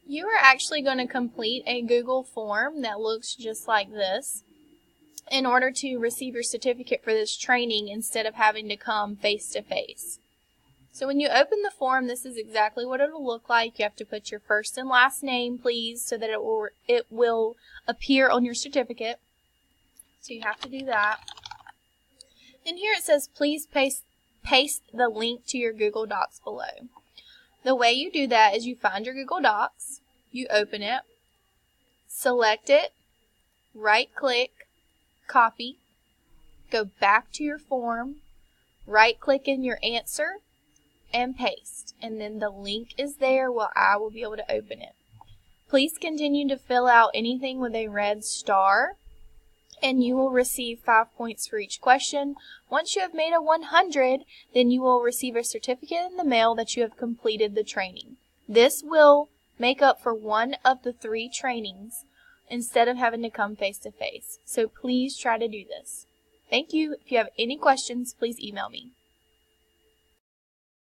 You are actually going to complete a Google form that looks just like this in order to receive your certificate for this training instead of having to come face to face. So when you open the form, this is exactly what it'll look like. You have to put your first and last name, please, so that it will appear on your certificate. So you have to do that. And here it says, please paste the link to your Google Docs below. The way you do that is you find your Google Docs, you open it, select it, right-click, copy, go back to your form, right-click in your answer, and paste. And then the link is there where I will be able to open it. Please continue to fill out anything with a red star, and you will receive 5 points for each question. Once you have made a 100, then you will receive a certificate in the mail that you have completed the training. This will make up for one of the 3 trainings instead of having to come face to face. So please try to do this. Thank you. If you have any questions, please email me.